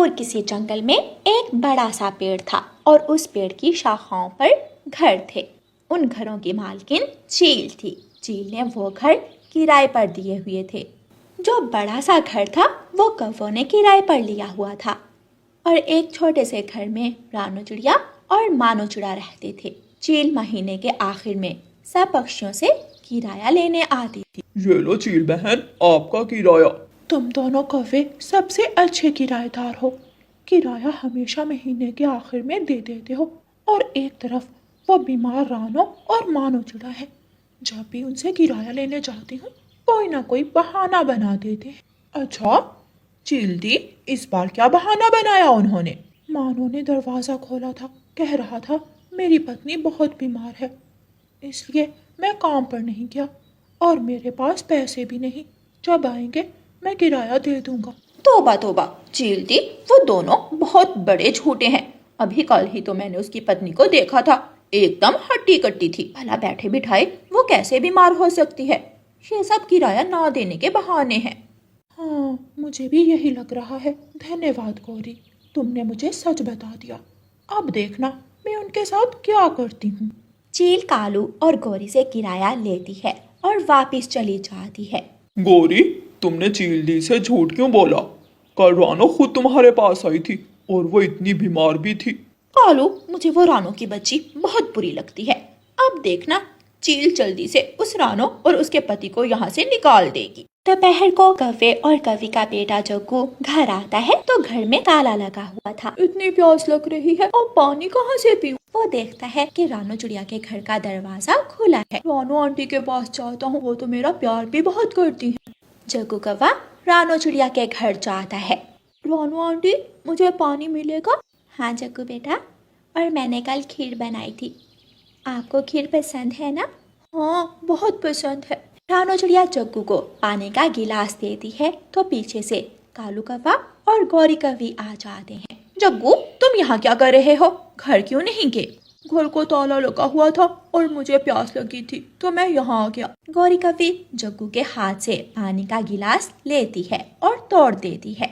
और किसी जंगल में एक बड़ा सा पेड़ था और उस पेड़ की शाखाओं पर घर थे। उन घरों की मालकिन चील थी। चील ने वो घर किराए पर दिए हुए थे। जो बड़ा सा घर था वो कौवों ने किराए पर लिया हुआ था और एक छोटे से घर में रानू चिड़िया और मानो चिड़ा रहते थे। चील महीने के आखिर में सब पक्षियों से किराया लेने आती थी। ये लो चील बहन, आपका किराया। तुम दोनों कौवे सबसे अच्छे किराएदार हो। किराया हमेशा महीने के आखिर में दे देते हो। और एक तरफ वो बीमार रानो और मानो चिड़ा है। जब भी उनसे किराया लेने जाती हूँ कोई ना कोई बहाना बना देते हैं। अच्छा चील दी, इस बार क्या बहाना बनाया उन्होंने? मानो ने दरवाज़ा खोला था, कह रहा था मेरी पत्नी बहुत बीमार है, इसलिए मैं काम पर नहीं गया और मेरे पास पैसे भी नहीं। जब आएंगे मैं किराया दे दूंगा। तोबा तोबा चील दी, वो दोनों बहुत बड़े झूठे हैं। अभी कल ही तो मैंने उसकी पत्नी को देखा था, एकदम हट्टी कट्टी थी। भला बैठे बिठाए वो कैसे बीमार हो सकती है? ये सब किराया ना देने के बहाने हैं। हाँ, मुझे भी यही लग रहा है। धन्यवाद गौरी, तुमने मुझे सच बता दिया। अब देखना मैं उनके साथ क्या करती हूँ। चील कालू और गौरी से किराया लेती है और वापस चली जाती है। गौरी, तुमने चील दी से झूठ क्यों बोला? कल रानो खुद तुम्हारे पास आई थी और वो इतनी बीमार भी थी। कालू, मुझे वो रानो की बच्ची बहुत बुरी लगती है। अब देखना चील जल्दी से उस रानो और उसके पति को यहाँ से निकाल देगी। दोपहर को कौवे और कौवी का बेटा जग्गू घर आता है तो घर में ताला लगा हुआ था। इतनी प्यास लग रही है और पानी कहाँ से पीऊं? वो देखता है कि रानो चिड़िया के घर का दरवाजा खुला है। रानो आंटी के पास जाता हूँ, वो तो मेरा प्यार भी बहुत करती है। जग्गू कौवा रानो चिड़िया के घर जाता है। रानो आंटी, मुझे पानी मिलेगा? हाँ जग्गू बेटा, और मैंने कल खीर बनाई थी, आपको खीर पसंद है ना? हाँ, बहुत पसंद है। रानो चिड़िया जग्गू को पानी का गिलास देती है तो पीछे से कालू कौवा और गौरी कौवी आ जाते हैं। जग्गू, तुम यहाँ क्या कर रहे हो? घर क्यों नहीं गए? घर को ताला लगा हुआ था और मुझे प्यास लगी थी तो मैं यहाँ आ गया। गौरी कौवी जग्गू के हाथ से पानी का गिलास लेती है और तोड़ देती है।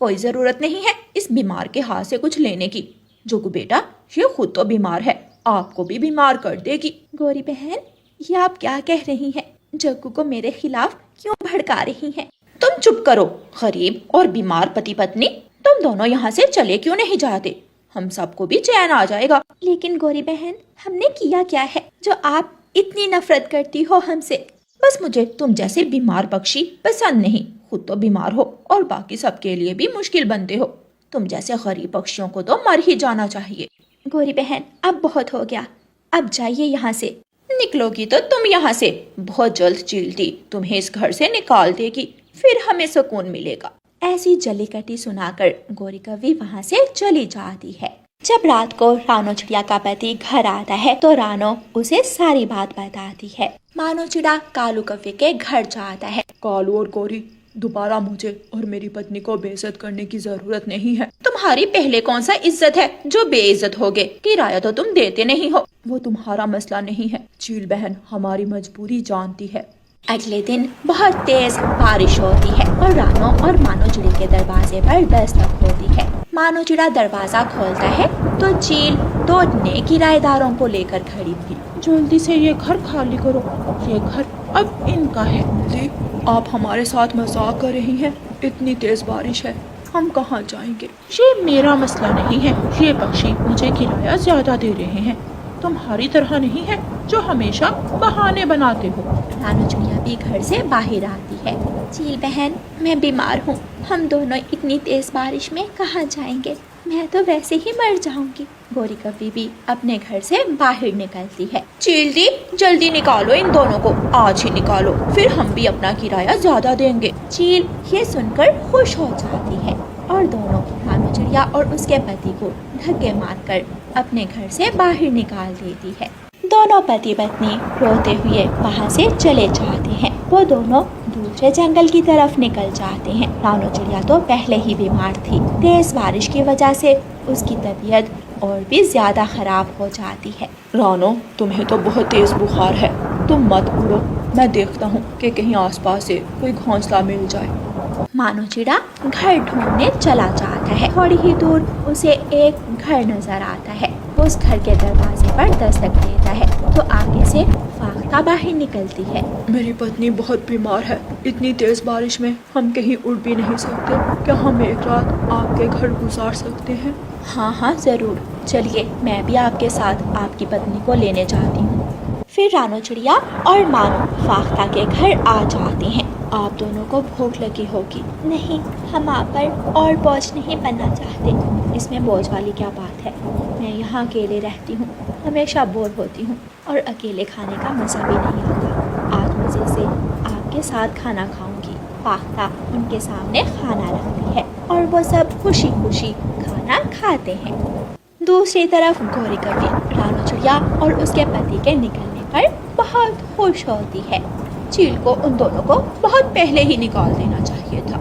कोई जरूरत नहीं है इस बीमार के हाथ से कुछ लेने की। जग्गू बेटा, ये खुद तो बीमार है, आपको भी बीमार कर देगी। गौरी बहन, ये आप क्या कह रही हैं? जग्गू को मेरे खिलाफ क्यों भड़का रही हैं? तुम चुप करो। गरीब और बीमार पति पत्नी, तुम दोनों यहाँ से चले क्यों नहीं जाते? हम सबको भी चैन आ जाएगा। लेकिन गौरी बहन, हमने किया क्या है जो आप इतनी नफरत करती हो हमसे? बस मुझे तुम जैसे बीमार पक्षी पसंद नहीं। खुद तो बीमार हो और बाकी सबके लिए भी मुश्किल बनते हो। तुम जैसे गरीब पक्षियों को तो मर ही जाना चाहिए। गौरी बहन, अब बहुत हो गया, अब जाइए यहाँ से। निकलोगी तो तुम यहाँ से बहुत जल्द चील दी तुम्हें इस घर से निकाल देगी, फिर हमें सुकून मिलेगा। ऐसी जली कटी सुनाकर गौरी कौवी वहाँ से चली जाती है। जब रात को रानो चिड़िया का पति घर आता है तो रानो उसे सारी बात बताती है। मानो चिड़ा कालू कौवे के घर जाता है। कालू और गौरी, दोबारा मुझे और मेरी पत्नी को बेइज्जत करने की जरूरत नहीं है। तुम्हारी पहले कौन सा इज्जत है जो बेइज्जत होगे? किराया तो तुम देते नहीं हो। वो तुम्हारा मसला नहीं है। चील बहन हमारी मजबूरी जानती है। अगले दिन बहुत तेज बारिश होती है और रानो और मानो चिड़े के दरवाजे पर दस्तक होती है। मानो चिड़ा दरवाजा खोलता है तो चील दो नए किराएदारों को लेकर खड़ी थी। जल्दी से ये घर खाली करो, ये घर अब इनका है। जी, आप हमारे साथ मजाक कर रही हैं? इतनी तेज बारिश है, हम कहाँ जाएंगे? ये मेरा मसला नहीं है। ये पक्षी मुझे किराया ज्यादा दे रहे हैं, तुम्हारी तरह नहीं है जो हमेशा बहाने बनाते हो। रानो चिड़िया भी घर से बाहर आती है। चील बहन, मैं बीमार हूँ, हम दोनों इतनी तेज बारिश में कहाँ जाएंगे? मैं तो वैसे ही मर जाऊंगी। गौरी कौवी भी अपने घर से बाहर निकलती है। चील दी, जल्दी निकालो इन दोनों को, आज ही निकालो, फिर हम भी अपना किराया ज्यादा देंगे। चील ये सुनकर खुश हो जाती है और दोनों रानो चिड़िया और उसके पति को धक्के मारकर अपने घर से बाहर निकाल देती है। दोनों पति पत्नी रोते हुए वहाँ से चले जाते हैं। वो दोनों दूसरे जंगल की तरफ निकल जाते हैं। रानो चिड़िया तो पहले ही बीमार थी। तेज बारिश की वजह से उसकी तबीयत और भी ज्यादा खराब हो जाती है। रानो, तुम्हें तो बहुत तेज बुखार है, तुम मत उड़ो, मैं देखता हूँ कि कहीं आसपास से कोई घोंसला मिल जाए। मानो चिड़ा घर ढूंढने चला जाता है। थोड़ी ही दूर उसे एक घर नजर आता है। वो उस घर के दरवाजे पर दस्तक देता है तो आगे से फाख्ता बाहर निकलती है। मेरी पत्नी बहुत बीमार है, इतनी तेज बारिश में हम कहीं उड़ भी नहीं सकते। क्या हम एक रात आपके घर गुजार सकते हैं? हाँ हाँ जरूर, चलिए मैं भी आपके साथ आपकी पत्नी को लेने जाती हूँ। फिर रानो चिड़िया और मानो फाख्ता के घर आ जाते हैं। आप दोनों को भूख लगी होगी। नहीं, हम आप पर और बोझ नहीं बनना चाहते। इसमें बोझ वाली क्या बात है? मैं यहाँ अकेले रहती हूँ, हमेशा बोर होती हूँ और अकेले खाने का मज़ा भी नहीं आता। आज मज़े से आपके साथ खाना खाऊंगी। फाख्ता उनके सामने खाना रखती है और वो सब खुशी खुशी खाना खाते हैं। दूसरी तरफ गौरी कभी रानो चिड़िया और उसके पति के निकलने पर बहुत खुश होती है। चील को उन दोनों को बहुत पहले ही निकाल देना चाहिए था।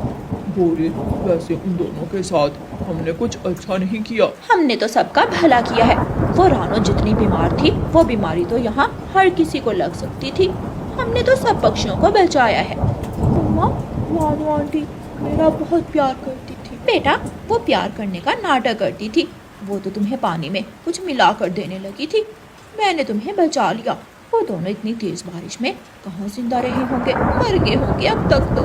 गोरी, वैसे उन दोनों के साथ हमने कुछ अच्छा नहीं किया। हमने तो सबका भला किया है। वो रानो जितनी बीमार थी वो बीमारी तो यहाँ हर किसी को लग सकती थी। हमने तो सब पक्षियों को बचाया है। मम्मा, रानो आंटी मेरा बहुत प्यार करती थी। बेटा, वो प्यार करने का नाटक करती थी। वो तो तुम्हें पानी में कुछ मिला कर देने लगी थी। मैंने तुम्हें बचा लिया। वो दोनों इतनी तेज बारिश में कहाँ जिंदा रहे होंगे, मर गए होंगे अब तक तो।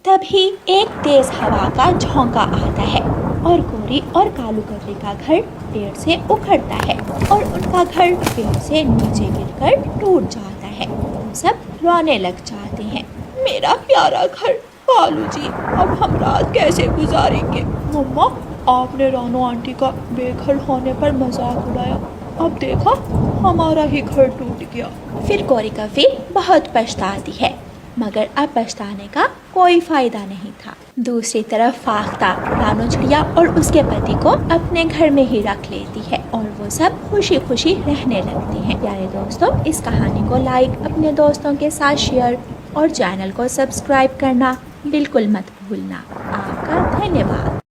तभी एक तेज हवा का झोंका आता है और गोरी और कालू कौवे का घर पेड़ से उखड़ता है और उनका घर पेड़ से नीचे गिरकर टूट जाता है। वो सब रोने लग जाते हैं। मेरा प्यारा घर, कालू जी, अब हम रात कैसे गुजारेंगे? मम्मा, आपने रानो आंटी का बेघर होने पर मजाक उड़ाया। अब देखो हमारा ही घर टूट गया। फिर गौरी कौवी बहुत पछताती है, मगर अब पछताने का कोई फायदा नहीं था। दूसरी तरफ फाख्ता रानो चिड़िया और उसके पति को अपने घर में ही रख लेती है और वो सब खुशी खुशी रहने लगते हैं। प्यारे दोस्तों, इस कहानी को लाइक, अपने दोस्तों के साथ शेयर और चैनल को सब्सक्राइब करना बिल्कुल मत भूलना। आपका धन्यवाद।